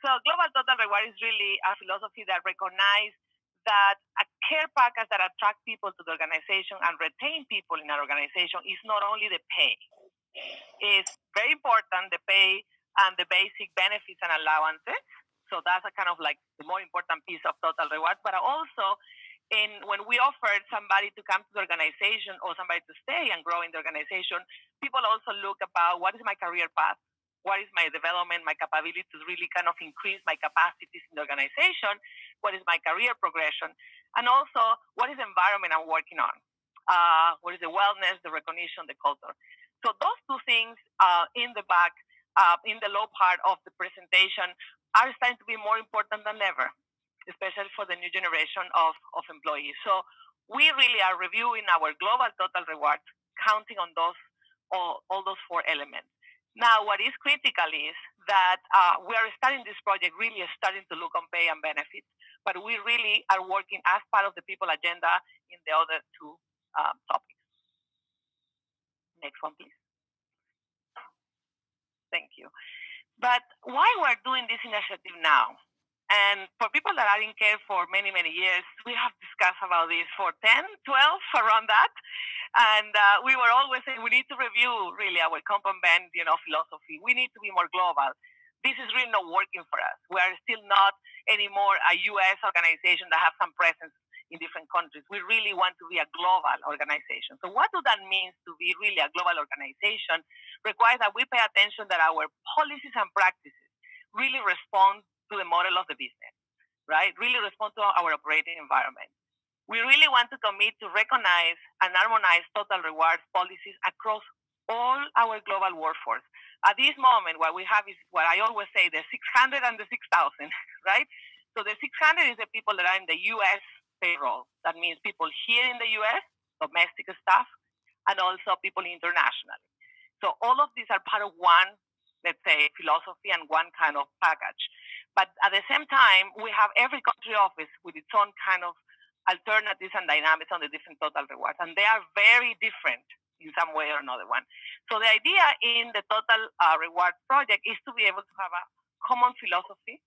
So global total reward is really a philosophy that recognizes that a care package that attracts people to the organization and retain people in an organization is not only the pay. It's very important, the pay and the basic benefits and allowances. So that's a kind of like the more important piece of total reward. But also, when we offered somebody to come to the organization or somebody to stay and grow in the organization, people also look about what is my career path, what is my development, my capability to really kind of increase my capacities in the organization, what is my career progression, and also what is the environment I'm working on, what is the wellness, the recognition, the culture. So those two things in the back, in the low part of the presentation, are starting to be more important than ever, especially for the new generation of employees. So we really are reviewing our global total rewards, counting on those all those four elements. Now, what is critical is that we are starting this project really starting to look on pay and benefits, but we really are working as part of the people agenda in the other two topics. Next one, please. Thank you. But why we're doing this initiative now? And for people that are in care for many, many years, we have discussed about this for 10, 12, around that. And we were always saying we need to review really our compound band, philosophy. We need to be more global. This is really not working for us. We are still not anymore a U.S. organization that has some presence in different countries. We really want to be a global organization. So what does that mean to be really a global organization? Requires that we pay attention that our policies and practices really respond to the model of the business, right? Really respond to our operating environment. We really want to commit to recognize and harmonize total rewards policies across all our global workforce. At this moment, what we have is what I always say, the 600 and the 6,000, right? So the 600 is the people that are in the U.S. payroll. That means people here in the U.S., domestic staff, and also people internationally. So all of these are part of one, let's say, philosophy and one kind of package. But at the same time, we have every country office with its own kind of alternatives and dynamics on the different total rewards. And they are very different in some way or another one. So the idea in the total reward project is to be able to have a common philosophy,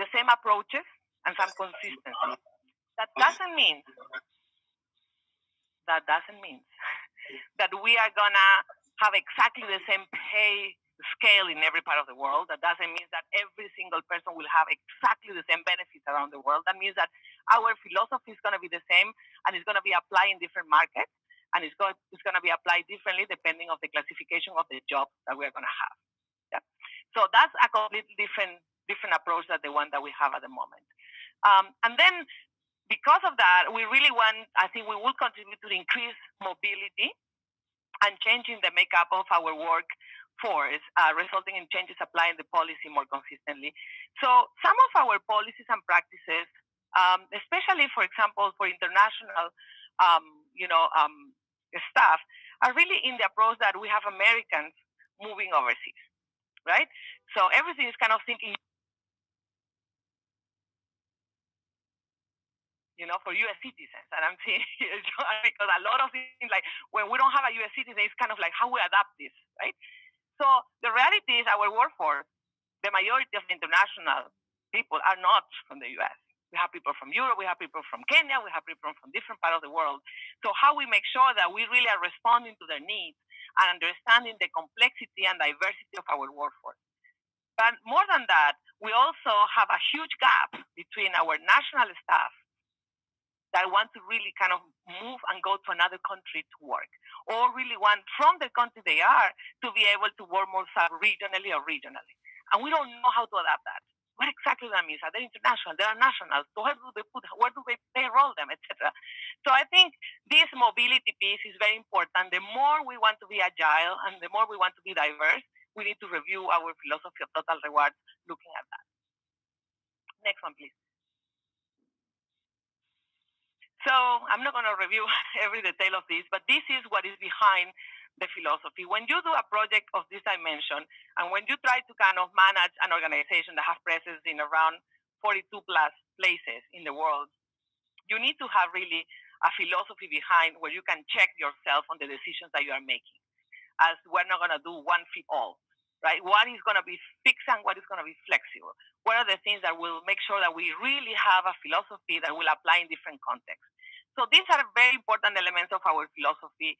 the same approaches, and some consistency. That doesn't mean that we are gonna have exactly the same pay scale in every part of the world. That doesn't mean that every single person will have exactly the same benefits around the world. That means that our philosophy is going to be the same and it's going to be applied in different markets, and it's going to be applied differently depending on the classification of the job that we're going to have. Yeah. So that's a completely different approach than the one that we have at the moment. And then because of that, we really want, I think we will contribute to increase mobility and changing the makeup of our workforce, resulting in changes applying the policy more consistently. So some of our policies and practices, especially, for example, for international, staff, are really in the approach that we have Americans moving overseas, right? So everything is kind of thinking, for U.S. citizens. And I'm saying because a lot of things, like when we don't have a U.S. citizen, it's kind of like how we adapt this, right? So the reality is our workforce, the majority of international people are not from the U.S. We have people from Europe, we have people from Kenya, we have people from different parts of the world. So how we make sure that we really are responding to their needs and understanding the complexity and diversity of our workforce. But more than that, we also have a huge gap between our national staff that want to really kind of move and go to another country to work, or really want from the country they are to be able to work more sub-regionally or regionally. And we don't know how to adapt that. What exactly that means? Are they international? They are nationals. So where do they payroll them, etc.? So I think this mobility piece is very important. The more we want to be agile and the more we want to be diverse, we need to review our philosophy of total rewards looking at that. Next one, please. So I'm not going to review every detail of this, but this is what is behind the philosophy. When you do a project of this dimension, and when you try to kind of manage an organization that has presence in around 42 plus places in the world, you need to have really a philosophy behind where you can check yourself on the decisions that you are making. As we're not going to do one fit all. right? What is going to be fixed and what is going to be flexible? What are the things that will make sure that we really have a philosophy that will apply in different contexts? So these are very important elements of our philosophy.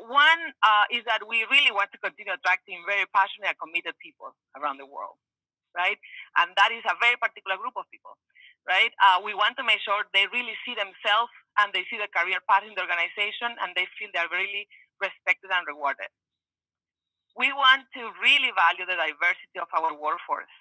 One is that we really want to continue attracting very passionate and committed people around the world, right? And that is a very particular group of people, right? We want to make sure they really see themselves and they see the career path in the organization and they feel they're really respected and rewarded. We want to really value the diversity of our workforce,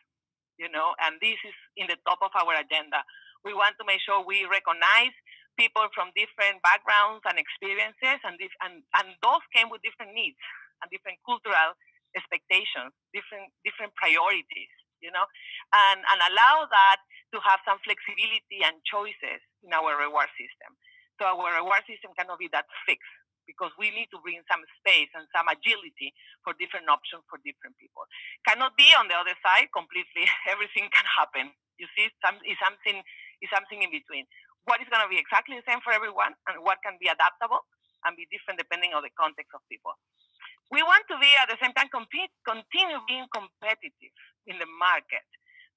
and this is in the top of our agenda. We want to make sure we recognize people from different backgrounds and experiences, and those came with different needs and different cultural expectations, different priorities, and allow that to have some flexibility and choices in our reward system. So our reward system cannot be that fixed because we need to bring some space and some agility for different options for different people. Cannot be on the other side completely. Everything can happen. You see, is something in between. What is going to be exactly the same for everyone, and what can be adaptable and be different depending on the context of people. We want to be at the same time continue being competitive in the market.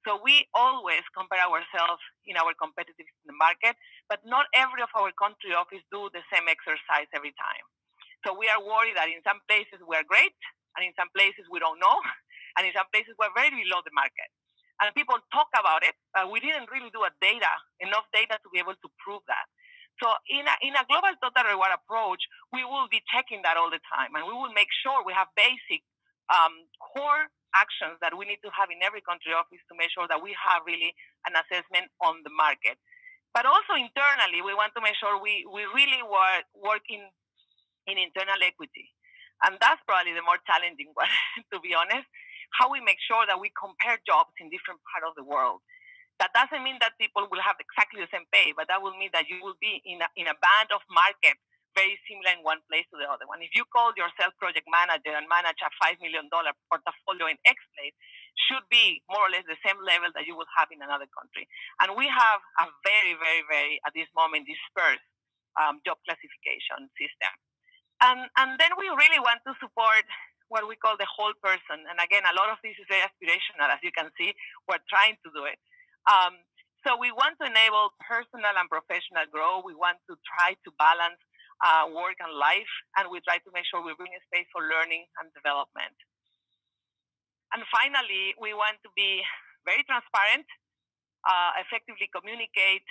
So we always compare ourselves in our competitiveness in the market, but not every of our country office do the same exercise every time. So we are worried that in some places we are great, and in some places we don't know, and in some places we're very below the market. And people talk about it, but we didn't really do enough data to be able to prove that. So in a global total reward approach, we will be checking that all the time, and we will make sure we have basic core actions that we need to have in every country office to make sure that we have really an assessment on the market. But also internally, we want to make sure we really were working in internal equity. And that's probably the more challenging one, to be honest, how we make sure that we compare jobs in different parts of the world. That doesn't mean that people will have exactly the same pay, but that will mean that you will be in a band of market very similar in one place to the other one. If you call yourself project manager and manage a $5 million portfolio in X place, should be more or less the same level that you would have in another country. And we have a very, very, very, at this moment, dispersed job classification system. And then we really want to support what we call the whole person. And again, a lot of this is very aspirational, as you can see. We're trying to do it. So we want to enable personal and professional growth. We want to try to balance work and life, and we try to make sure we bring a space for learning and development. And finally, we want to be very transparent, effectively communicate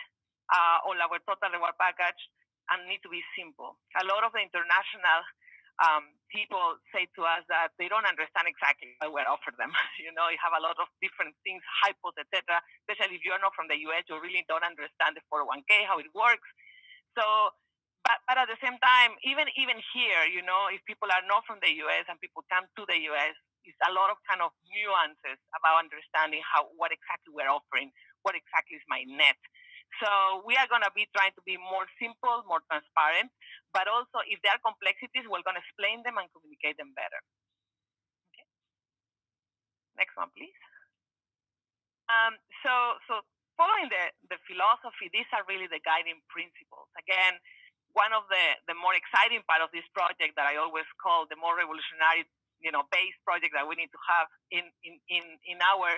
all our total reward package, and need to be simple. A lot of the international people say to us that they don't understand exactly what we're offering them. You have a lot of different things, hypos, etc. Especially if you're not from the US, you really don't understand the 401k, how it works. So, but at the same time, even here, if people are not from the US and people come to the US, it's a lot of kind of nuances about understanding what exactly we're offering, what exactly is my net. So we are going to be trying to be more simple, more transparent, but also if there are complexities, we're going to explain them and communicate them better. Okay. Next one, please. So following the philosophy, these are really the guiding principles. Again, one of the more exciting part of this project that I always call the more revolutionary, base project that we need to have in our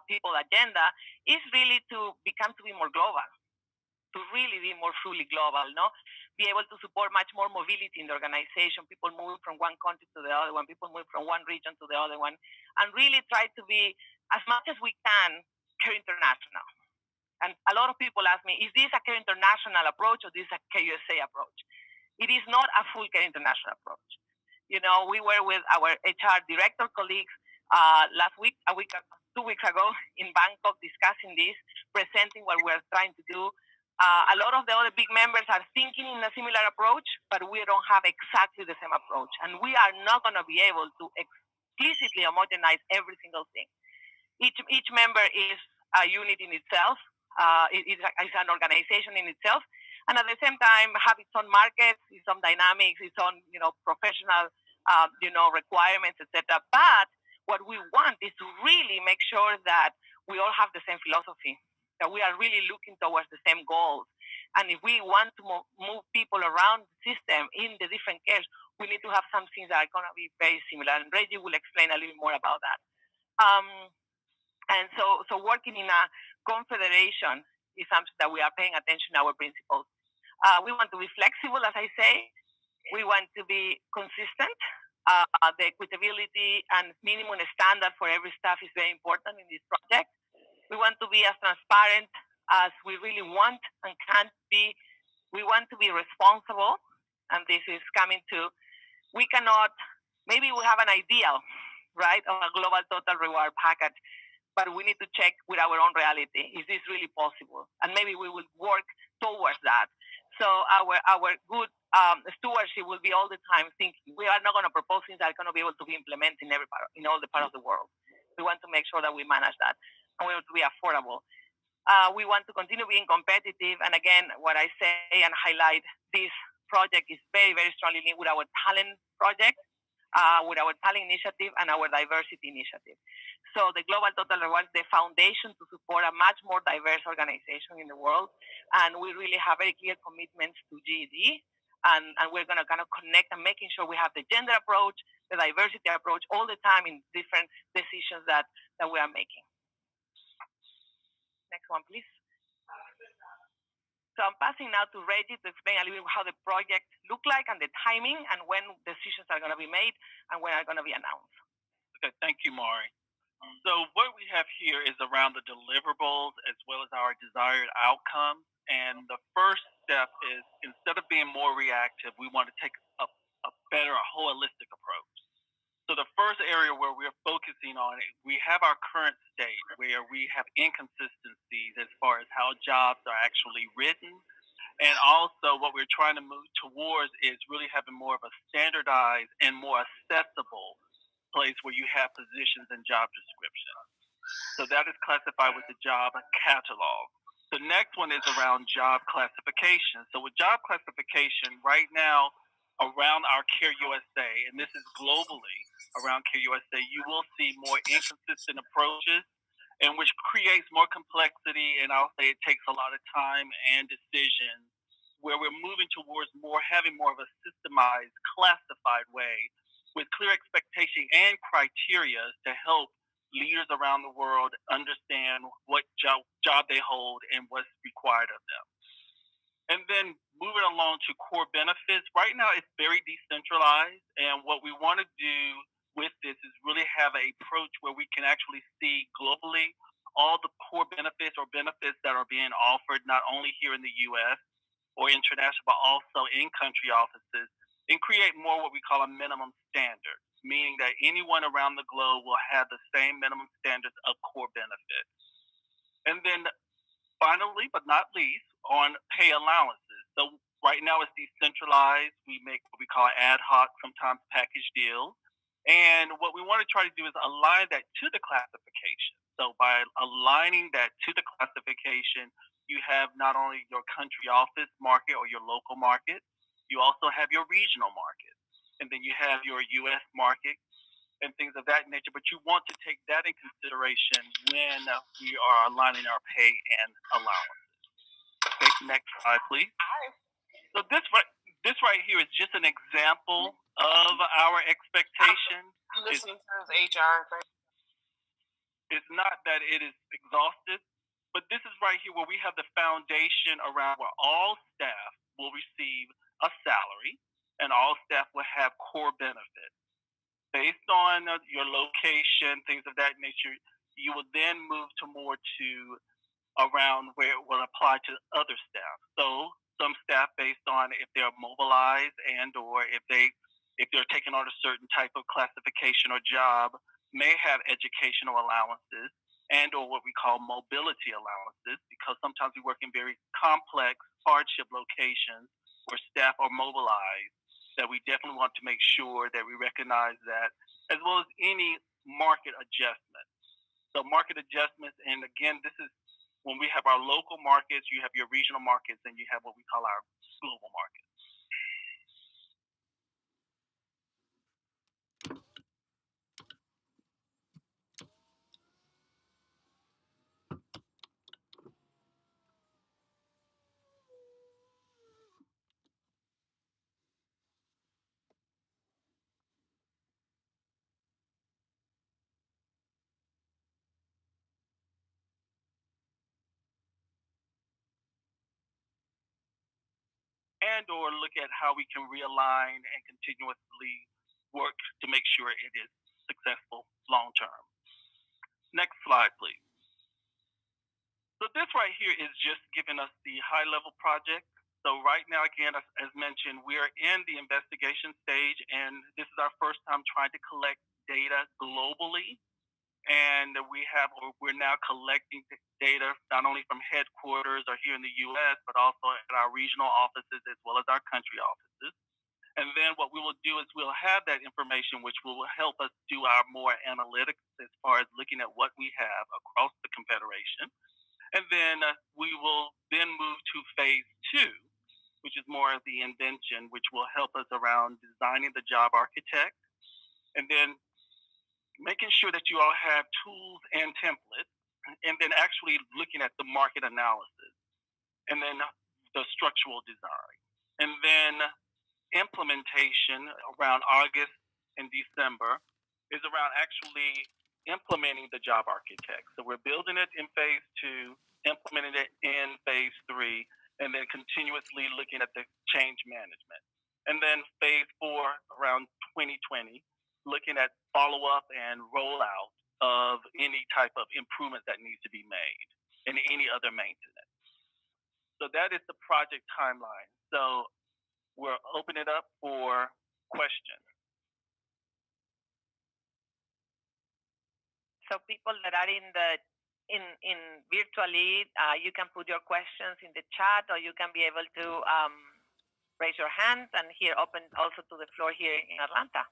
people agenda is really to be more global, to really be more truly global, be able to support much more mobility in the organization, people moving from one country to the other one, people moving from one region to the other one, and really try to be, as much as we can, Care International. And a lot of people ask me, is this a Care International approach or is this a Care USA approach? It is not a full Care International approach. We were with our HR director colleagues last week, 2 weeks ago in Bangkok discussing this, presenting what we're trying to do. A lot of the other big members are thinking in a similar approach, but we don't have exactly the same approach. And we are not going to be able to explicitly homogenize every single thing. Each member is a unit in itself. It's an organization in itself. And at the same time, have its own markets, its own dynamics, its own, professional, requirements, etc. But what we want is to really make sure that we all have the same philosophy, that we are really looking towards the same goals. And if we want to move people around the system in the different cares, we need to have some things that are going to be very similar. And Reggie will explain a little more about that. And so working in a confederation is something that we are paying attention to our principles. We want to be flexible, as I say. We want to be consistent. The equitability and minimum standard for every staff is very important in this project. We want to be as transparent as we really want and can be. We want to be responsible, and this is coming to, we cannot, maybe we have an ideal, right, of a global total reward package, but we need to check with our own reality. Is this really possible? And maybe we will work towards that. So our good stewardship will be all the time thinking we are not going to propose things that are going to be able to be implemented in all the part of the world. We want to make sure that we manage that, and we want to be affordable. We want to continue being competitive. And again, what I say and highlight, this project is very, very strongly linked with our talent project, with our talent initiative and our diversity initiative. So the Global Total Reward is the foundation to support a much more diverse organization in the world. And we really have very clear commitments to GED. And we're going to kind of connect and making sure we have the gender approach, the diversity approach all the time in different decisions that we are making. Next one, please. So I'm passing now to Reggie to explain a little bit how the project look like and the timing and when decisions are going to be made and when are going to be announced. Okay, thank you, Mari. So what we have here is around the deliverables as well as our desired outcomes. And the first step is, instead of being more reactive, we want to take a better, a holistic approach. So the first area where we're focusing on, we have our current state where we have inconsistencies as far as how jobs are actually written. And also what we're trying to move towards is really having more of a standardized and more accessible place where you have positions and job descriptions. So that is classified with the job catalog. The next one is around job classification. So with job classification, right now, around our Care USA, and this is globally around Care USA, you will see more inconsistent approaches, and which creates more complexity, and I'll say it takes a lot of time and decision, where we're moving towards having more of a systemized, classified way with clear expectation and criteria to help leaders around the world understand what job they hold and what's required of them. And then moving along to core benefits, right now it's very decentralized, and what we want to do with this is really have an approach where we can actually see globally all the core benefits or benefits that are being offered, not only here in the US or international, but also in country offices, and create more what we call a minimum standard, meaning that anyone around the globe will have the same minimum standards of core benefits. And then finally, but not least, on pay allowances. So right now it's decentralized. We make what we call ad hoc, sometimes package deals. And what we want to try to do is align that to the classification. So by aligning that to the classification, you have not only your country office market or your local market, you also have your regional market, and then you have your U.S. market and things of that nature. But you want to take that in consideration when we are aligning our pay and allowances. Okay, next slide, please. So this right here is just an example of our expectation. Listen to this HR thing. It's not that it is exhaustive, but this is right here where we have the foundation around where all staff will receive a salary and all staff will have core benefits. Based on your location, things of that nature, you will then move to more to around where it will apply to other staff. So some staff, based on if they're mobilized and or if they're taking on a certain type of classification or job, may have educational allowances and or what we call mobility allowances, because sometimes we work in very complex hardship locations where staff are mobilized, that we definitely want to make sure that we recognize that, as well as any market adjustments. So market adjustments, and again, this is when we have our local markets, you have your regional markets, and you have what we call our global markets. and or look at how we can realign and continuously work to make sure it is successful long term. Next slide, please. So this right here is just giving us the high level project. So right now, again, as mentioned, we are in the investigation stage, and this is our first time trying to collect data globally. And we're now collecting data not only from headquarters or here in the U.S., but also at our regional offices as well as our country offices. And then what we will do is we'll have that information, which will help us do our more analytics as far as looking at what we have across the Confederation. And then we will then move to phase 2, which is more of the invention, which will help us around designing the job architect. And then making sure that you all have tools and templates, and then actually looking at the market analysis, and then the structural design. And then implementation around August and December is around actually implementing the job architect. So we're building it in phase 2, implementing it in phase 3, and then continuously looking at the change management. And then phase 4 around 2020, looking at follow-up and rollout of any type of improvement that needs to be made and any other maintenance. So that is the project timeline. So we'll open it up for questions. So people that are in virtually, you can put your questions in the chat, or you can be able to raise your hands, and here open also to the floor here in Atlanta.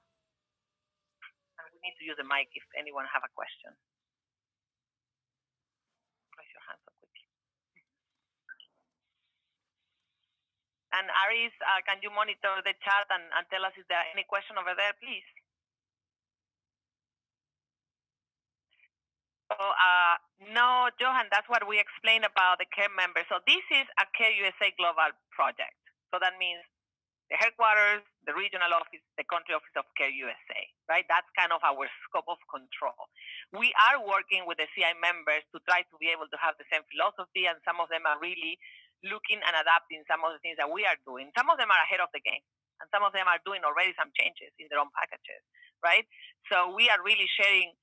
And we need to use the mic if anyone have a question. Raise your hand so quickly. And Aris, can you monitor the chat and tell us if there are any question over there, please? So no, Johan, that's what we explained about the CARE members. So this is a CARE USA global project. So that means the headquarters, the regional office, the country office of CARE USA, right? That's kind of our scope of control. We are working with the CI members to try to be able to have the same philosophy, and some of them are really looking and adapting some of the things that we are doing. Some of them are ahead of the game, and some of them are doing already some changes in their own packages, right? So we are really sharing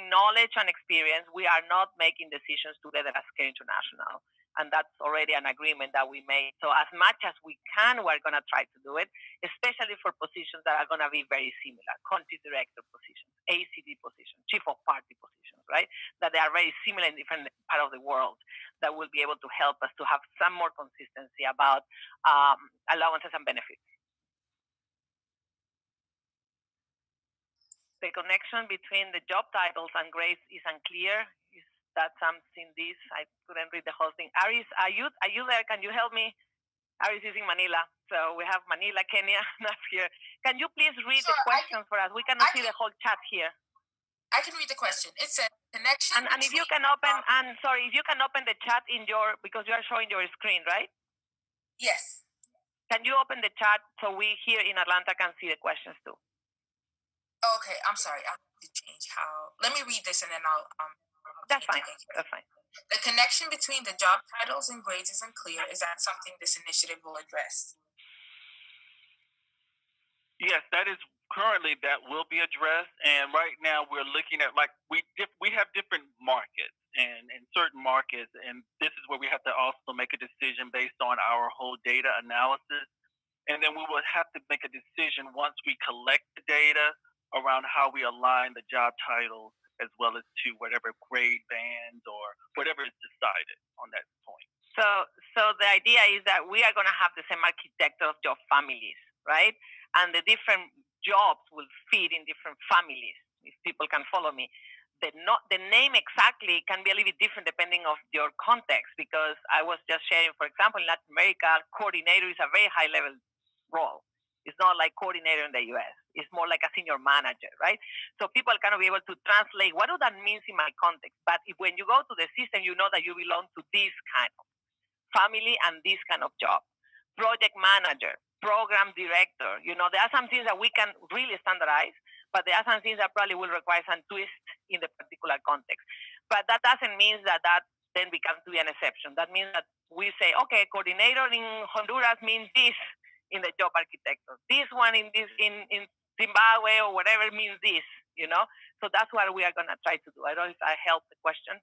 knowledge and experience. We are not making decisions together as CARE International. And that's already an agreement that we made. So as much as we can, we're going to try to do it, especially for positions that are going to be very similar, country director positions, ACD positions, chief of party positions, right? That they are very similar in different parts of the world, that will be able to help us to have some more consistency about allowances and benefits. The connection between the job titles and grades is unclear. Is that something I couldn't read the whole thing. Aris, are you there? Can you help me? Aris is in Manila. So we have Manila, Kenya, not here. Can you please read the questions for us? We cannot see the whole chat here. I can read the question. It says connection. And if you can open, if you can open the chat because you are showing your screen, right? Yes. Can you open the chat so we here in Atlanta can see the questions too? Okay, I'm sorry. I have to change how. Let me read this and then I'll. That's fine. That's fine. The connection between the job titles and grades is unclear. Is that something this initiative will address? Yes, that will be addressed. And right now we're looking at, like, we have different markets and certain markets, and this is where we have to also make a decision based on our whole data analysis. And then we will have to make a decision once we collect the data around how we align the job titles as well as to whatever grade bands or whatever is decided on that point. So the idea is that we are going to have the same architecture of job families, right? And the different jobs will fit in different families, if people can follow me. The name exactly can be a little bit different depending on your context, because I was just sharing, for example, in Latin America, coordinator is a very high-level role. It's not like coordinator in the US. It's more like a senior manager, right? So people kind of be able to translate, what do that mean in my context? But when you go to the system, you know that you belong to this kind of family and this kind of job. Project manager, program director, there are some things that we can really standardize, but there are some things that probably will require some twist in the particular context. But that doesn't mean that then becomes to be an exception. That means that we say, okay, coordinator in Honduras means this in the job architecture. This one in Zimbabwe or whatever means this, you know? So that's what we are going to try to do. I don't know if I helped the question.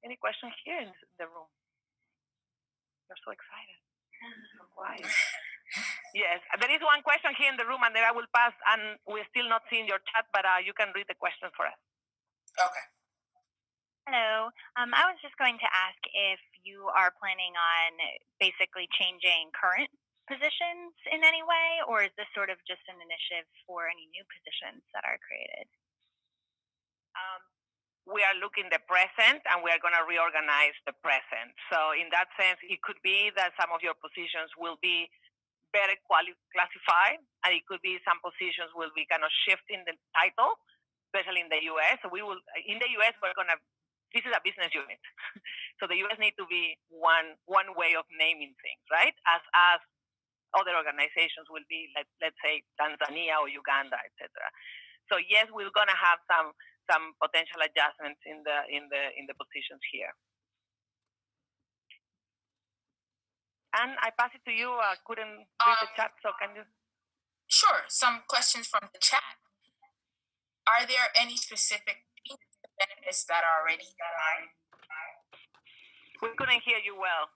Any questions here in the room? You're so excited. So quiet. Yes, there is one question here in the room, and then I will pass, and we're still not seeing your chat, but you can read the question for us. Okay. Hello. I was just going to ask if you are planning on basically changing current positions in any way, or is this sort of just an initiative for any new positions that are created? We are looking the present, and we are going to reorganize the present. So in that sense, it could be that some of your positions will be better classified, and it could be some positions will be kind of shifting the title, especially in the U.S. So in the U.S., this is a business unit. So the U.S. need to be one way of naming things, right? As other organizations will be, let's say, Tanzania or Uganda, etc. So yes, we're going to have some potential adjustments in the positions here. And I pass it to you. I couldn't read the chat, so can you? Sure. Some questions from the chat. Are there any specific benefits that are already in mind? We couldn't hear you well.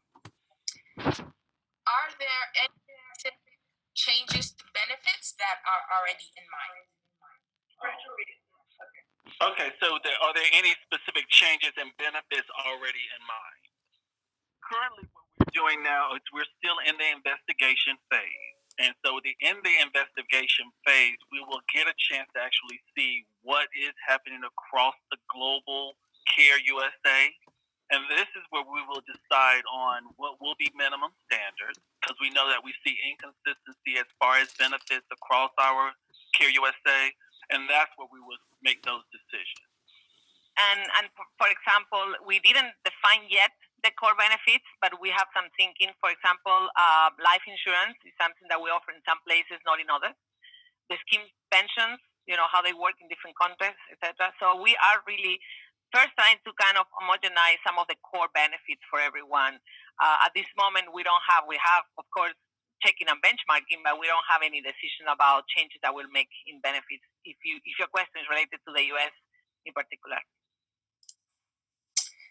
Are there any specific changes to benefits that are already in mind? Okay, so are there any specific changes and benefits already in mind? Currently, what we're doing now is we're still in the investigation phase. And so in the investigation phase, we will get a chance to actually see what is happening across the global Care USA. And this is where we will decide on what will be minimum standards, because we know that we see inconsistency as far as benefits across our Care USA, and that's where we will make those decisions. And for example, we didn't define yet the core benefits, but we have some thinking. For example, life insurance is something that we offer in some places, not in others. The scheme pensions, how they work in different countries, etc. So we are really first trying to kind of homogenize some of the core benefits for everyone. At this moment, we have, of course, checking and benchmarking, but we don't have any decision about changes that will make in benefits if your question is related to the US in particular.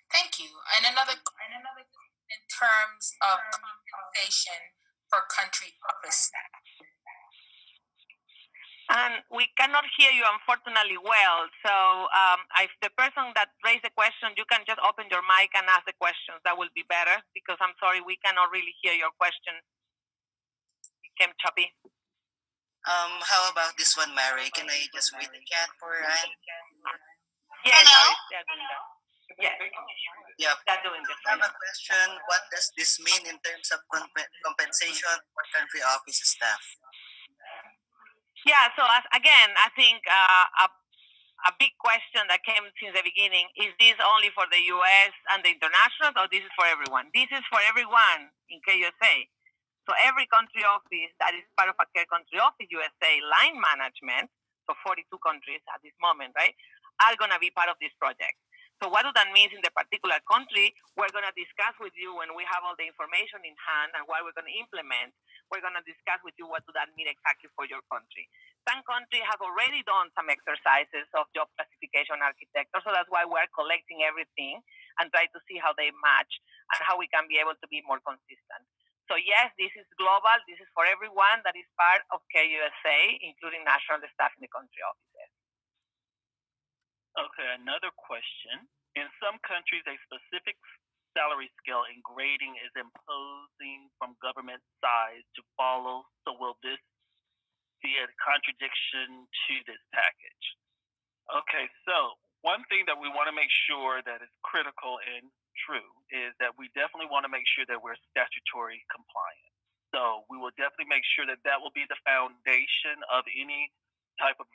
Thank you. And another in terms of compensation for country office staff. And we cannot hear you, unfortunately, well. So if the person that raised the question, you can just open your mic and ask the questions. That will be better, because I'm sorry, we cannot really hear your question. It came choppy. How about this one, Mary? Can I just read the chat for Ryan? Yes, they're doing that. Yes. Yep. They're doing this. I have a question. What does this mean in terms of compensation for country office staff? Yeah, so again, I think a big question that came since the beginning, is this only for the US and the internationals, or this is for everyone? This is for everyone in KUSA. So every country office that is part of a Care Country Office USA line management, so 42 countries at this moment, right, are going to be part of this project. So what do that mean in the particular country? We're going to discuss with you when we have all the information in hand and what we're going to implement. We're going to discuss with you what does that mean exactly for your country. Some countries have already done some exercises of job classification architecture, so that's why we're collecting everything and try to see how they match and how we can be able to be more consistent. So yes, this is global. This is for everyone that is part of Care USA, including national staff in the country offices. Okay, another question. In some countries, a specific salary scale and grading is imposing from government sides to follow. So will this be a contradiction to this package? Okay, so one thing that we want to make sure that is critical and true is that we definitely want to make sure that we're statutory compliant. So we will definitely make sure that that will be the foundation of any type of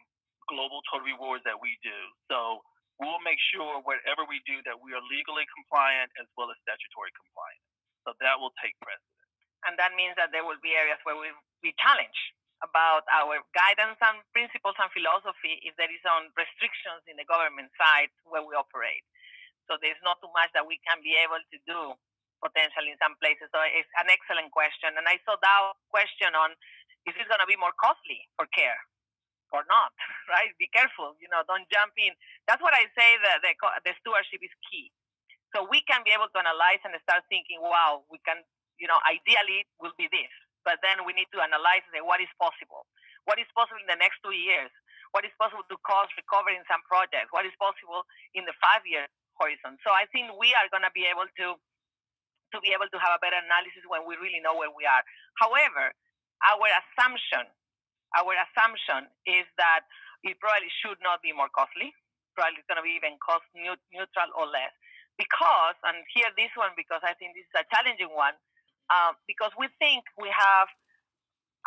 global total rewards that we do. So we'll make sure whatever we do that we are legally compliant as well as statutory compliant. So that will take precedence. And that means that there will be areas where we challenge about our guidance and principles and philosophy if there is some restrictions in the government side where we operate. So there's not too much that we can be able to do potentially in some places. So it's an excellent question. And I saw that question on, is this going to be more costly for care or not, right? Be careful, don't jump in. That's what I say, the stewardship is key. So we can be able to analyze and start thinking, wow, we can, ideally it will be this. But then we need to analyze and say, what is possible? What is possible in the next 2 years? What is possible to cost recovery in some projects? What is possible in the 5-year horizon? So I think we are going to be able to have a better analysis when we really know where we are. However, our assumption is that it probably should not be more costly. Probably it's going to be even cost neutral or less. Because, and here this one, because I think this is a challenging one, because we think we have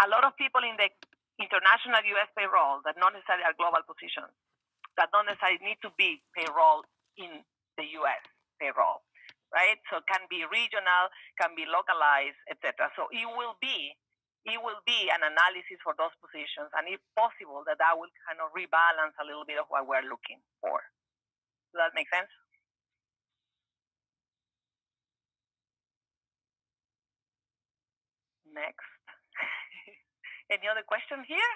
a lot of people in the international U.S. payroll that not necessarily are global positions, that don't necessarily need to be payroll in the U.S. payroll, right? So it can be regional, can be localized, etc. So it will be an analysis for those positions, and if possible, that will kind of rebalance a little bit of what we're looking for. Does that make sense? Next. Any other question here?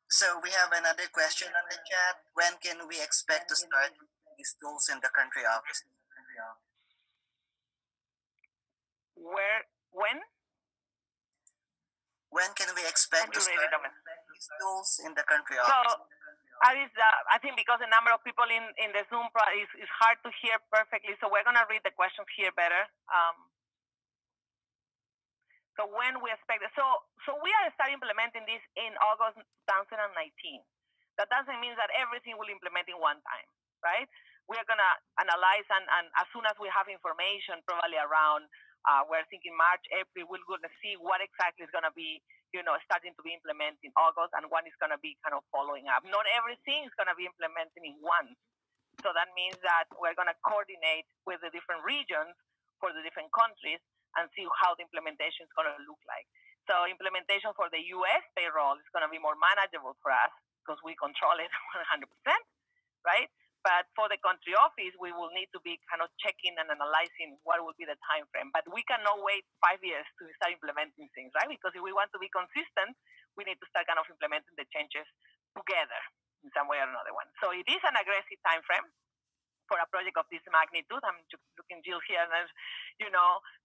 So we have another question on the chat. When can we expect to start these tools in the country office? When? When can we expect to start these tools in the country office? So, I think because the number of people in the Zoom is hard to hear perfectly, so we're going to read the questions here better. So when we expect it, so we are starting implementing this in August 2019. That doesn't mean that everything will implement in one time, right? We are going to analyze, and as soon as we have information, probably around, we're thinking March, April, we're going to see what exactly is going to be, starting to be implemented in August, and one is going to be kind of following up. Not everything is going to be implemented in one. So that means that we're going to coordinate with the different regions for the different countries and see how the implementation is going to look like. So implementation for the U.S. payroll is going to be more manageable for us because we control it 100%, right? But for the country office, we will need to be kind of checking and analyzing what will be the time frame. But we cannot wait 5 years to start implementing things, right? Because if we want to be consistent, we need to start kind of implementing the changes together in some way or another one. So it is an aggressive time frame for a project of this magnitude. I'm looking Jill here, and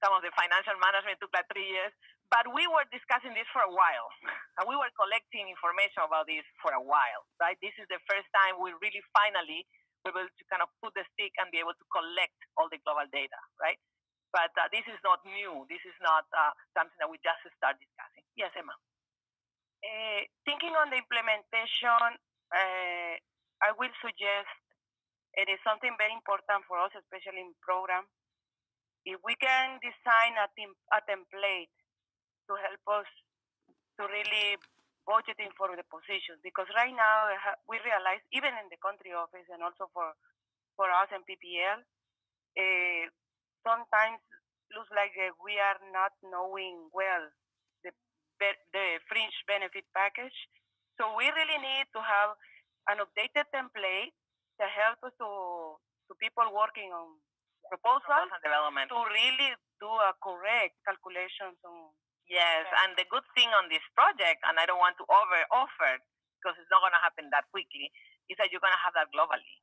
some of the financial management took like 3 years. But we were discussing this for a while, and we were collecting information about this for a while, right? This is the first time we really finally were able to kind of put the stick and be able to collect all the global data, right? But this is not new. This is not something that we just start discussing. Yes, Emma. Thinking on the implementation, I will suggest it is something very important for us, especially in program. If we can design a template to help us to really budgeting for the positions, because right now we realize, even in the country office and also for us in PPL, sometimes looks like we are not knowing well the fringe benefit package. So we really need to have an updated template to help us to people working on proposals and development to really do a correct calculations on. Yes, and the good thing on this project, and I don't want to over-offer because it's not going to happen that quickly, is that you're going to have that globally.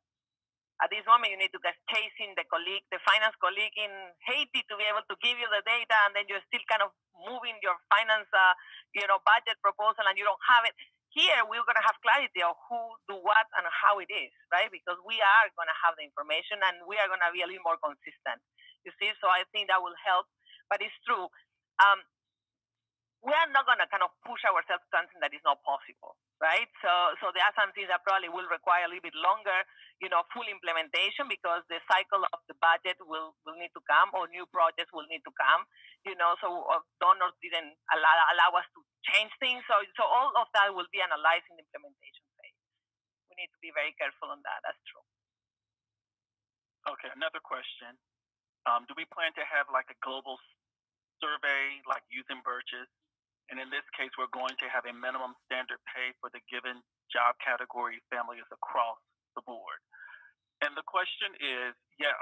At this moment, you need to get chasing the finance colleague in Haiti to be able to give you the data, and then you're still kind of moving your finance, budget proposal, and you don't have it. Here, we're going to have clarity of who do what and how it is, right? Because we are going to have the information, and we are going to be a little more consistent. You see, so I think that will help. But it's true. We are not going to kind of push ourselves to something that is not possible, right? So there are some things that probably will require a little bit longer, full implementation, because the cycle of the budget will need to come, or new projects will need to come, so donors didn't allow us to change things. So all of that will be analyzed in the implementation phase. We need to be very careful on that. That's true. Okay, another question. Do we plan to have like a global survey like using Birch's? And in this case, we're going to have a minimum standard pay for the given job category families across the board. And the question is, the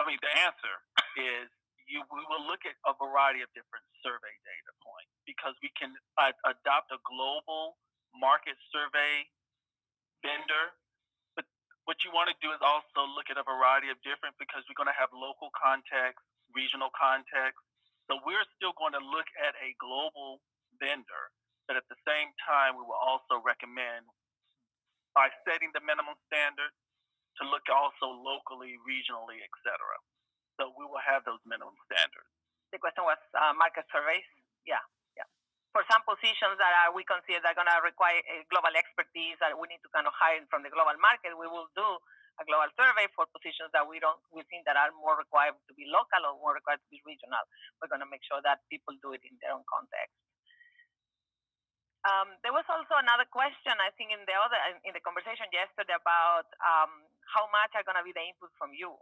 answer is we will look at a variety of different survey data points because we can adopt a global market survey vendor. But what you want to do is also look at a variety of different because we're going to have local context, regional context. So we're still going to look at a global vendor, but at the same time, we will also recommend by setting the minimum standard to look also locally, regionally, etc. So we will have those minimum standards. The question was market surveys. Yeah. For some positions that we consider that are going to require global expertise that we need to kind of hire from the global market, we will do a global survey. For positions that we think that are more required to be local or more required to be regional, we're going to make sure that people do it in their own context. There was also another question, I think, in the conversation yesterday about how much are going to be the input from you,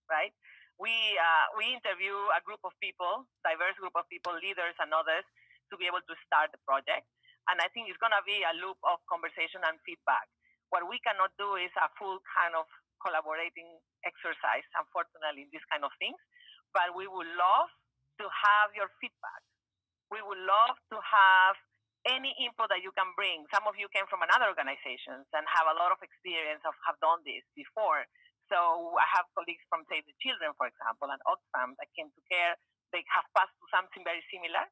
right? We interview a group of people, diverse group of people, leaders and others, to be able to start the project. And I think it's going to be a loop of conversation and feedback. What we cannot do is a full kind of collaborating exercise, unfortunately, in these kind of things. But we would love to have your feedback. We would love to have any input that you can bring. Some of you came from another organizations and have a lot of experience of have done this before. So I have colleagues from Save the Children, for example, and Oxfam that came to CARE. They have passed through something very similar.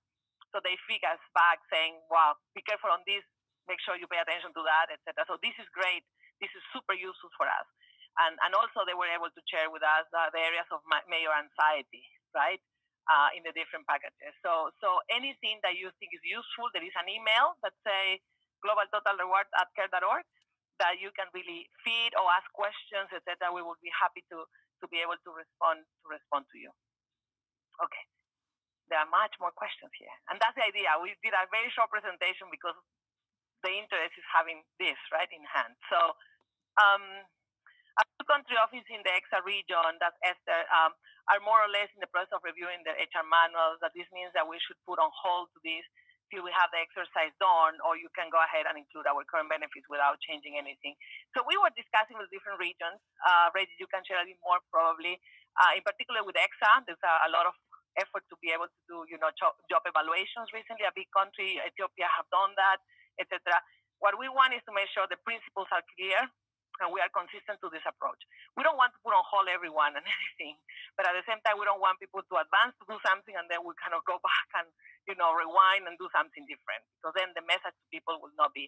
So they feed us back saying, wow, be careful on this, make sure you pay attention to that, etc. So this is great. This is super useful for us. And also they were able to share with us the areas of major anxiety, right? In the different packages. So anything that you think is useful, there is an email that say globaltotalreward@care.org that you can really feed or ask questions, etc. We will be happy to be able to respond to you. Okay. There are much more questions here. And that's the idea. We did a very short presentation because the interest is having this right in hand. So our country office in the EXA region, that's Esther, are more or less in the process of reviewing the HR manuals. That this means that we should put on hold to this till we have the exercise done, or you can go ahead and include our current benefits without changing anything. So we were discussing with different regions. Reggie, you can share a bit more probably. In particular with EXA, there's a lot of effort to be able to do, job evaluations recently. A big country, Ethiopia, have done that, etc. What we want is to make sure the principles are clear and we are consistent to this approach. We don't want to put on hold everyone and anything, but at the same time, we don't want people to advance to do something and then we kind of go back and, rewind and do something different. So then the message to people will not be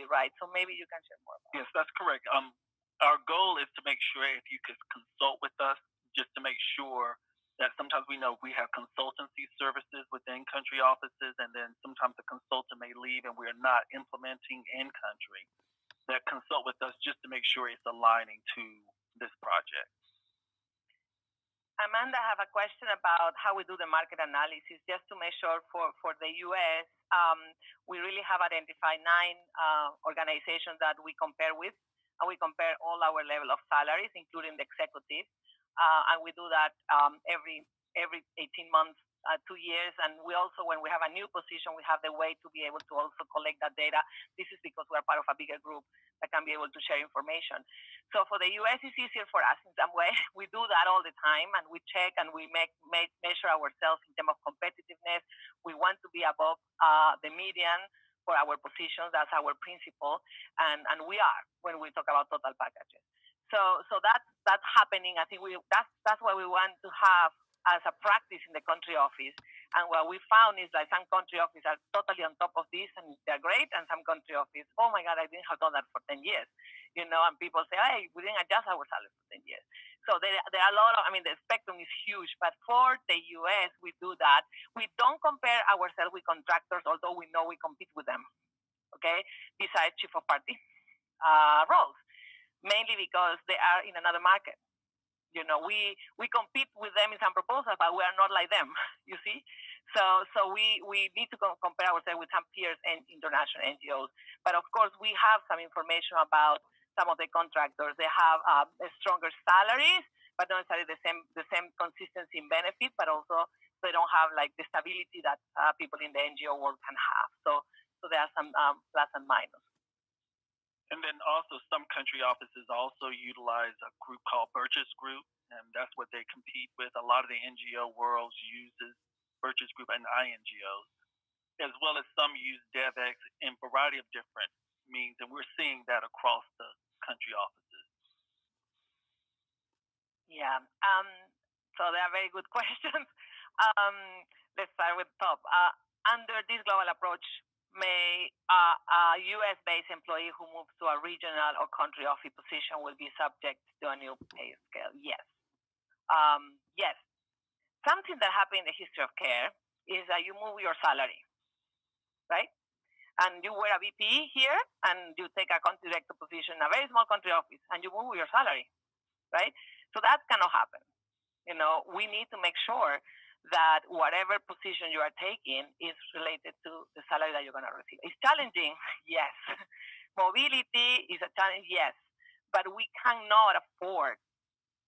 right. So maybe you can share more about Yes, that's correct. Our goal is to make sure if you could consult with us, just to make sure that sometimes we know we have consultancy services within country offices, and then sometimes the consultant may leave and we're not implementing in country. That consult with us just to make sure it's aligning to this project. Amanda, I have a question about how we do the market analysis, just to make sure for the US, we really have identified 9 organizations that we compare with, and we compare all our level of salaries, including the executive. And we do that every 18 months, 2 years. And we also, when we have a new position, we have the way to be able to also collect that data. This is because we are part of a bigger group that can be able to share information. So for the US, it's easier for us in some way. We do that all the time, and we check and we measure ourselves in terms of competitiveness. We want to be above the median for our positions. That's our principle. And we are when we talk about total packages. So that's happening. I think that's what we want to have as a practice in the country office. And what we found is that some country offices are totally on top of this and they're great, and some country office, oh my God, I didn't have done that for 10 years. And people say, hey, we didn't adjust our salary for 10 years. So there are a lot of, the spectrum is huge, but for the US, we do that. We don't compare ourselves with contractors, although we know we compete with them, okay, besides chief of party roles, mainly because they are in another market. We compete with them in some proposals, but we are not like them, you see? So we need to compare ourselves with some peers and international NGOs. But of course, we have some information about some of the contractors. They have stronger salaries, but not necessarily the same consistency in benefits, but also they don't have like the stability that people in the NGO world can have. So there are some plus and minus. And then also some country offices also utilize a group called Burgess Group, and that's what they compete with. A lot of the NGO world uses Burgess Group and INGOs, as well as some use DevX in a variety of different means, and we're seeing that across the country offices. Yeah. So they are very good questions. Let's start with the top. Under this global approach, may a US-based employee who moves to a regional or country office position will be subject to a new pay scale? Yes. Yes. Something that happened in the history of care is that you move your salary, right? And you were a VP here, and you take a country director position in a very small country office, and you move your salary, right? So that cannot happen. You know, we need to make sure that whatever position you are taking is related to the salary that you're going to receive. It's challenging, yes. Mobility is a challenge, yes. But we cannot afford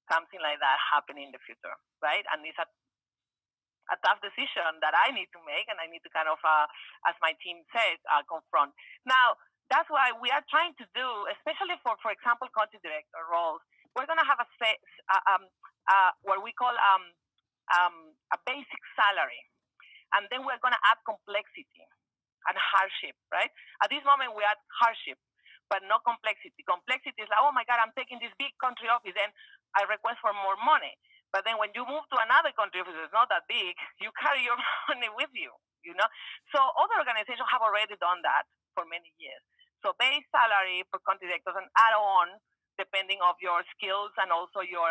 something like that happening in the future, right? And it's a tough decision that I need to make, and I need to kind of, as my team says, confront. Now, that's why we are trying to do, especially for example, country director roles, we're going to have what we call a basic salary. And then we're going to add complexity and hardship, right? At this moment, we add hardship, but no complexity. Complexity is like, oh my God, I'm taking this big country office and I request for more money. But then when you move to another country office that's not that big, you carry your money with you, you know? So other organizations have already done that for many years. So base salary for country directors and add on depending of your skills and also your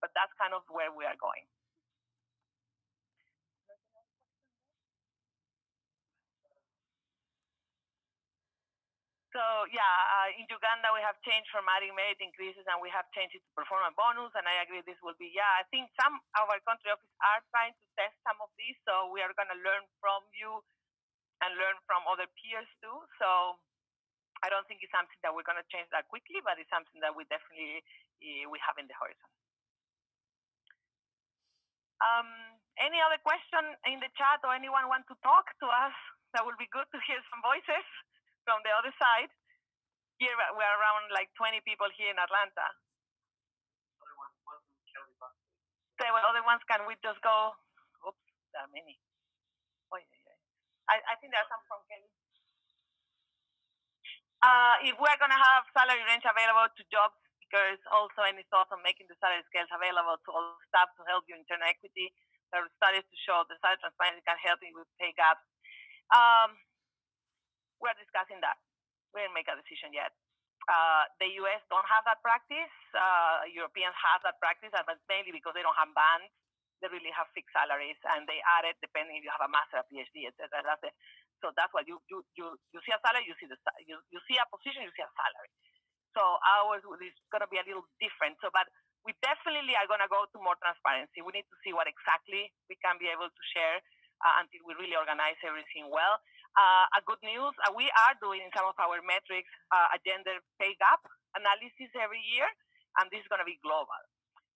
but that's kind of where we are going. So yeah, in Uganda we have changed from adding merit increases and we have changed it to performance bonus, and I agree this will be, I think some of our country offices are trying to test some of these, so we are going to learn from you and learn from other peers too. So I don't think it's something that we're going to change that quickly, but it's something that we definitely we have in the horizon. Any other question in the chat, or anyone want to talk to us? That would be good to hear some voices from the other side. Here we're around like 20 people here in Atlanta. The other ones, can we just go? Oops, there are many. Oh, yeah. I think there are some from Kelly. If we're going to have salary range available to job seekers, also any thoughts on making the salary scales available to all staff to help you in internal equity? There are studies to show the salary transparency can help you with pay gaps. We're discussing that. We didn't make a decision yet. The US don't have that practice. Europeans have that practice, but mainly because they don't have bands. They really have fixed salaries, and they add it depending if you have a master, a PhD, etc. So that's why you see a salary, you see you see a position, you see a salary. So ours is going to be a little different. So, but we definitely are going to go to more transparency. We need to see what exactly we can be able to share until we really organize everything well. A good news, we are doing in some of our metrics a gender pay gap analysis every year, and this is going to be global.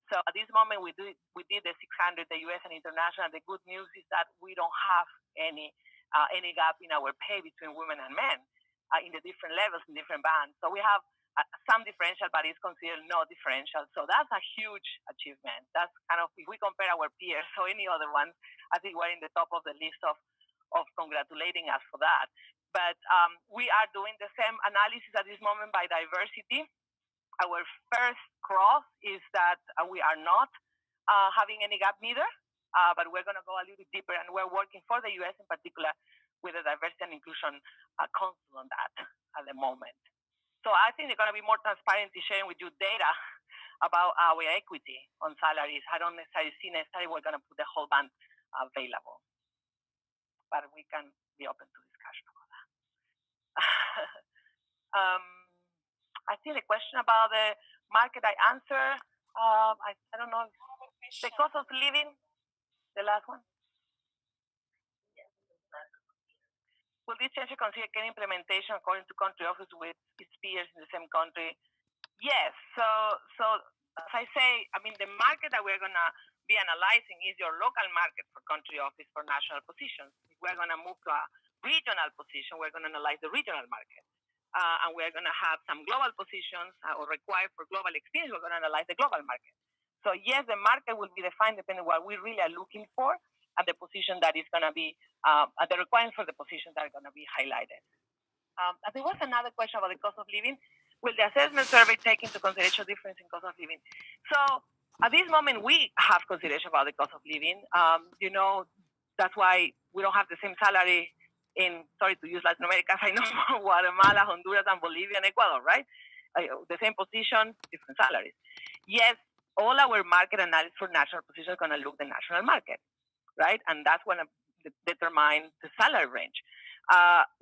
So at this moment, we did the 600, the US and international. The good news is that we don't have any gap in our pay between women and men in the different levels, in different bands. So we have some differential, but it's considered no differential. So that's a huge achievement. That's kind of, if we compare our peers or any other ones, I think we're in the top of the list of congratulating us for that. But we are doing the same analysis at this moment by diversity. Our first cross is that we are not having any gap neither, but we're going to go a little deeper, and we're working for the US in particular with the Diversity and Inclusion Council on that at the moment. So I think there's going to be more transparency sharing with you data about our equity on salaries. I don't necessarily see we're going to put the whole band available, but we can be open to discussion about that. I think the question about the market I answer. I don't know. The cost of living, the last one. Will this change consider care implementation according to country office with its peers in the same country? Yes. So as I say, I mean, the market that we're going to be analyzing is your local market for country office for national positions. If we're going to move to a regional position, we're going to analyze the regional market. And we're going to have some global positions or required for global experience, we're going to analyze the global market. So yes, the market will be defined depending on what we really are looking for and the position that is going to be, the requirements for the positions that are going to be highlighted. There was another question about the cost of living. Will the assessment survey take into consideration difference in cost of living? So at this moment, we have consideration about the cost of living. That's why we don't have the same salary in, sorry to use Latin America, I know Guatemala, Honduras, and Bolivia, and Ecuador, right? The same position, different salaries. Yes, all our market analysis for national positions are going to look the national market, right? And that's going to determine the salary range.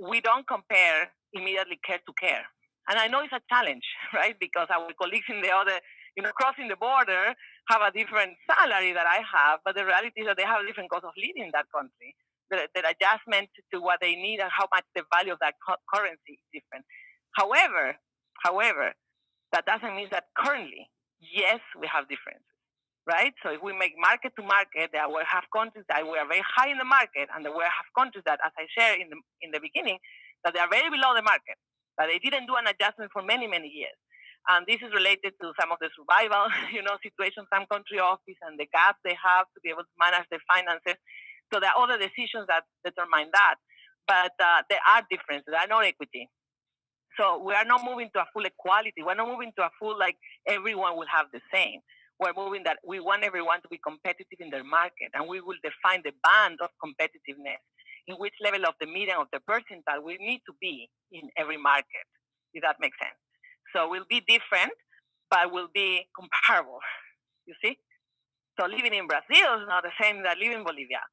We don't compare immediately care to care. And I know it's a challenge, right? Because our colleagues in the other, crossing the border have a different salary that I have, but the reality is that they have a different cost of living in that country. The adjustment to what they need and how much the value of that currency is different. However, that doesn't mean that currently, yes, we have differences, right? So if we make market to market, there will have countries that we are very high in the market, and there will have countries that, as I shared in the beginning, that they are very below the market, that they didn't do an adjustment for many, many years. And this is related to some of the survival, situations, some country office and the gap they have to be able to manage their finances. So there are other decisions that determine that. But there are differences. There are no equity. So we are not moving to a full equality. We're not moving to a full, like, everyone will have the same. We're moving that we want everyone to be competitive in their market, and we will define the band of competitiveness, in which level of the median of the percentile we need to be in every market, if that makes sense. So we'll be different, but we'll be comparable, you see? So living in Brazil is not the same that living in Bolivia,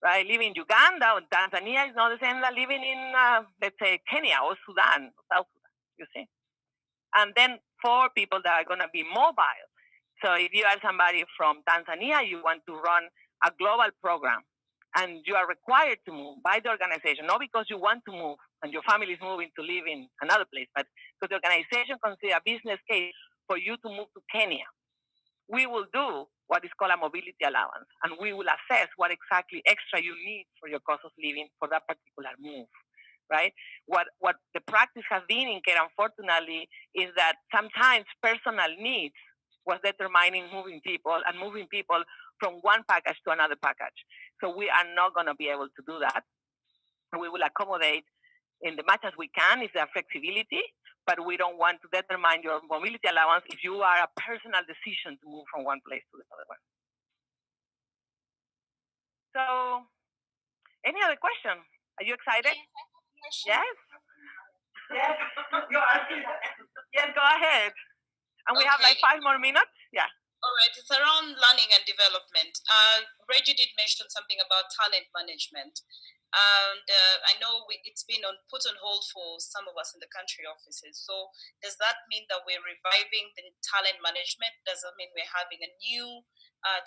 right? Living in Uganda or Tanzania is not the same that living in, let's say, Kenya or Sudan, South Sudan, you see? And then for people that are going to be mobile, so if you are somebody from Tanzania, you want to run a global program, and you are required to move by the organization, not because you want to move and your family is moving to live in another place, but because the organization considers a business case for you to move to Kenya. We will do what is called a mobility allowance, and we will assess what exactly extra you need for your cost of living for that particular move, right? What the practice has been in care, unfortunately, is that sometimes personal needs was determining moving people and moving people from one package to another package. So we are not going to be able to do that. We will accommodate in the much as we can if there's flexibility, but we don't want to determine your mobility allowance if you are a personal decision to move from one place to the other one. So, any other question? Are you excited? Yes? Yes. Yes, go ahead. And we have like 5 more minutes. Yeah. All right. It's around learning and development. Reggie did mention something about talent management. And I know it's been put on hold for some of us in the country offices. So does that mean that we're reviving the talent management? Does that mean we're having a new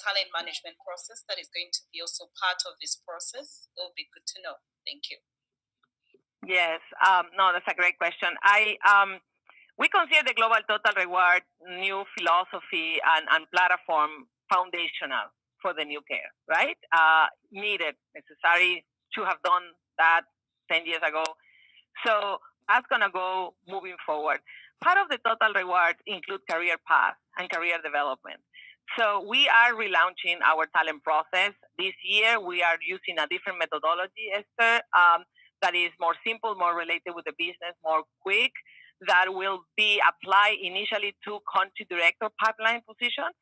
talent management process that is going to be also part of this process? It will be good to know. Thank you. Yes. No, that's a great question. We consider the Global Total Reward new philosophy and platform foundational for the new care, right? Needed, necessary to have done that 10 years ago. So that's going to go moving forward. Part of the Total Reward include career path and career development. So we are relaunching our talent process. This year, we are using a different methodology, Esther, that is more simple, more related with the business, more quick, that will be applied initially to country director pipeline positions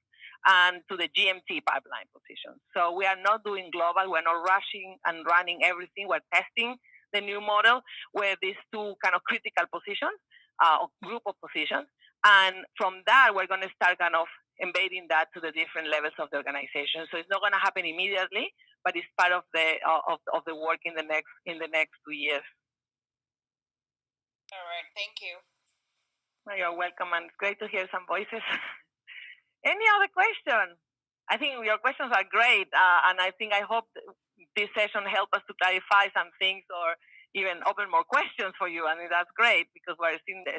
and to the GMT pipeline positions. So we are not doing global. We're not rushing and running everything. We're testing the new model where these 2 kind of critical positions, group of positions. And from that, we're going to start kind of embedding that to the different levels of the organization. So it's not going to happen immediately, but it's part of the work in the next 2 years. All right, thank you. You're welcome, and it's great to hear some voices. Any other question? I think your questions are great, and I hope this session helped us to clarify some things or even open more questions for you. I mean, that's great because we're seeing the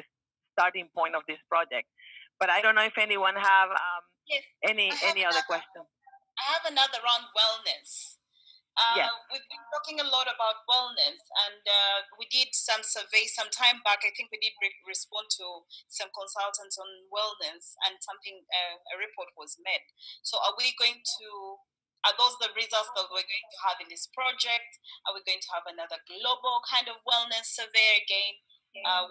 starting point of this project. But I don't know if anyone have Yes, any other question. I have another on wellness. Yes. We've been talking a lot about wellness, and we did some surveys some time back. I think we did respond to some consultants on wellness, and a report was made. So, are those the results that we're going to have in this project? Are we going to have another global kind of wellness survey again?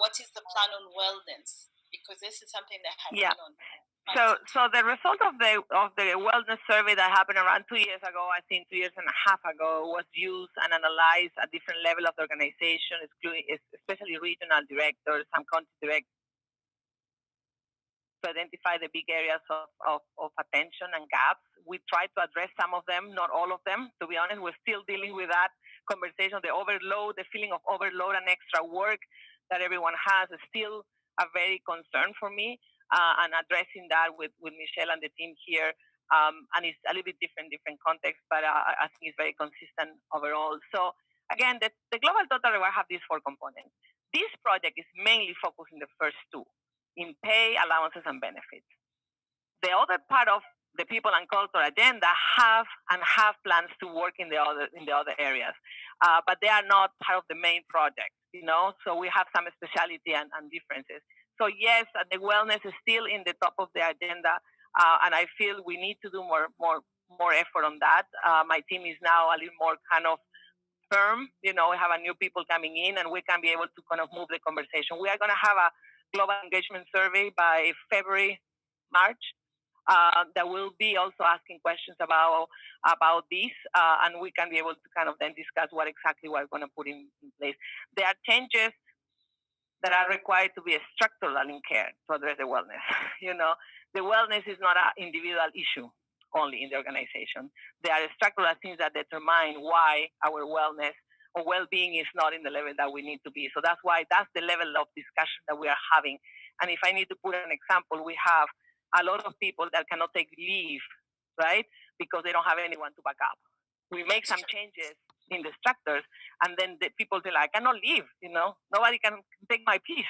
What is the plan on wellness? Because this is something that has been on. So the result of the wellness survey that happened around 2 years ago, I think 2.5 years ago, was used and analyzed at different levels of the organization, especially regional directors and country directors, to identify the big areas of attention and gaps. We tried to address some of them, not all of them. To be honest, we're still dealing with that conversation. The overload, the feeling of overload and extra work that everyone has is still a very concern for me. And addressing that with Michelle and the team here. And it's a little bit different context, but I think it's very consistent overall. So again, the Global Total Reward have these 4 components. This project is mainly focused in the first 2, in pay, allowances, and benefits. The other part of the people and culture agenda have plans to work in the other areas, but they are not part of the main project. So we have some speciality and differences. So yes, the wellness is still in the top of the agenda, and I feel we need to do more effort on that. My team is now a little more kind of firm. We have a new people coming in, and we can be able to kind of move the conversation. We are going to have a global engagement survey by February, March. That will be also asking questions about this, and we can be able to kind of then discuss what exactly we're going to put in place. There are changes that are required to be structural in care to address the wellness. The wellness is not an individual issue only in the organization. There are structural things that determine why our wellness or well-being is not in the level that we need to be. So that's the level of discussion that we are having. And if I need to put an example, we have a lot of people that cannot take leave, right? Because they don't have anyone to back up. We make some changes in the structures, and then the people say, I cannot leave, nobody can take my piece,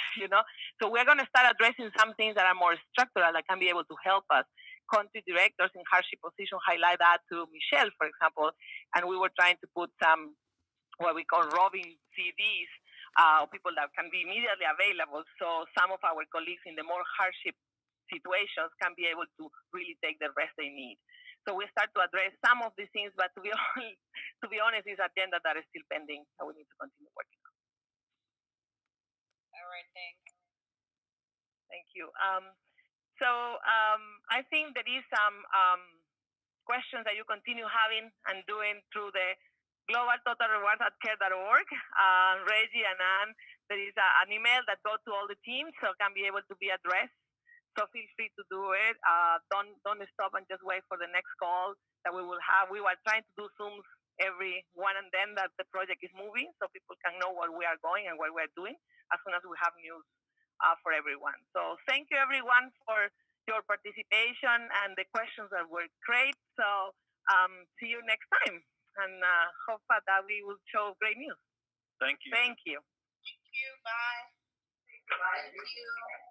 So we're going to start addressing some things that are more structural that can be able to help us. Country directors in hardship position highlight that to Michelle, for example, and we were trying to put some what we call roving CDs, people that can be immediately available. So some of our colleagues in the more hardship situations can be able to really take the rest they need. So we start to address some of these things, but to be honest, it's an agenda that is still pending, and we need to continue working on. All right, thanks. Thank you. I think there is some questions that you continue having and doing through the Global Total Rewards at care.org. Reggie and Anne, there is an email that goes to all the teams, so can be able to be addressed. So feel free to do it. Don't stop and just wait for the next call that we will have. We were trying to do Zooms every one and then that the project is moving, so people can know where we are going and what we're doing as soon as we have news for everyone. So thank you everyone for your participation and the questions that were great. So see you next time, and hope that we will show great news. Thank you. Thank you. Thank you. Bye. Bye. Thank you.